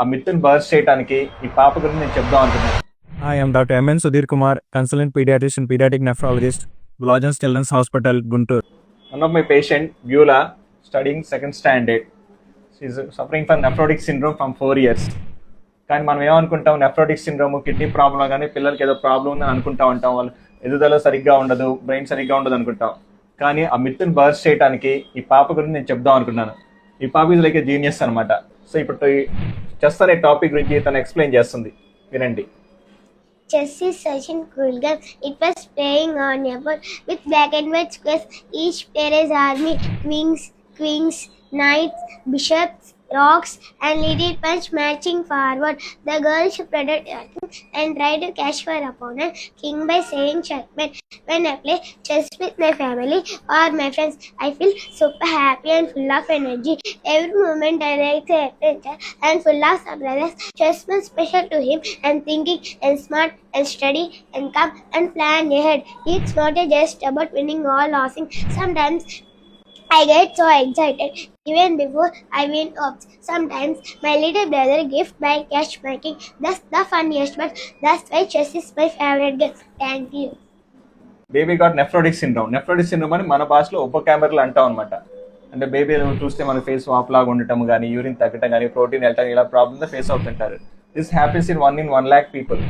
ఆ మిత్తుని బర్స్ట్ చేయడానికి ఈ పాప గురించి నేను చెప్దాం అనుకున్నాను. I am Dr. M.N. Sudhir Kumar, consultant pediatrician, pediatric nephrologist, Blojans Children's Hospital, Guntur. One of my patient, Beulah, studying second standard. She is suffering from nephrotic syndrome from 4 years. కానీ మనం ఏమనుకుంటాం, నెఫ్రోటిక్ సిండ్రోమ్ కిడ్నీ ప్రాబ్లం కానీ పిల్లలకి ఏదో problem ఉందని అనుకుంటా ఉంటాం. వాళ్ళు ఎదుగుదల సరిగ్గా ఉండదు, బ్రెయిన్ సరిగ్గా ఉండదు అనుకుంటాం. కానీ ఆ మిత్తుని బర్స్ట్ చేయడానికి ఈ పాప గురించి నేను చెప్దాం అనుకున్నాను. ఈ పాప ఇది లైక్ జీనియస్ అనమాట. సో ఇప్పుడు చెస్ అనే టాపిక్ గురించి తను ఎక్స్ప్లెయిన్ చేస్తుంది, వినండి. Chess is such a cool game. It was playing on a board with black and white squares. Each player is army, queens, knights, bishops, rocks, and little punch marching forward. The girl should protect her king and try to catch her opponent king by saying checkmate. When I play chess with my family or my friends, I feel super happy and full of energy. Every moment I like the adventure and full of surprises. Chess was special to him and thinking and smart and steady and calm and plan ahead. It's not just about winning or losing. Sometimes I get so excited even before I win ups. Sometimes my little brother gift by cash making. That's the funniest part. That's why chess is my favorite game. Thank you. Baby got nephrotic syndrome. Nephrotic syndrome అని మన భాషలో ఉపకామెరలు అంటాం అనమాట. అంటే baby చూస్తే మన face వాప్ లాగా ఉండటం కానీ, యూరిన్ తగ్గటం కానీ, ప్రోటీన్ వెళ్ళటం, ఇలా ప్రాబ్లమ్స్ ఫేస్ అవుతుంటారు. This happens in 1 in 1 lakh people.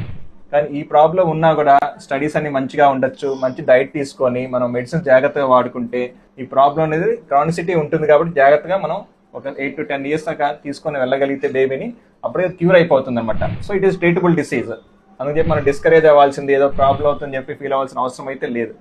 కానీ ఈ ప్రాబ్లం ఉన్నా కూడా స్టడీస్ అన్ని మంచిగా ఉండొచ్చు, మంచి డైట్ తీసుకొని మనం మెడిసిన్ జాగ్రత్తగా వాడుకుంటే ఈ ప్రాబ్లం అనేది క్రానిసిటీ ఉంటుంది. కాబట్టి జాగ్రత్తగా మనం ఒక 8 to 10 years దాకా తీసుకొని వెళ్ళగలిగితే బేబీని అప్పుడే క్యూర్ అయిపోతుంది అనమాట. So it is treatable disease. అందుకు చెప్పి మనం డిస్కరేజ్ అవ్వాల్సింది, ఏదో ప్రాబ్లం అవుతుందని చెప్పి ఫీల్ అవ్వాల్సిన అవసరం అయితే లేదు.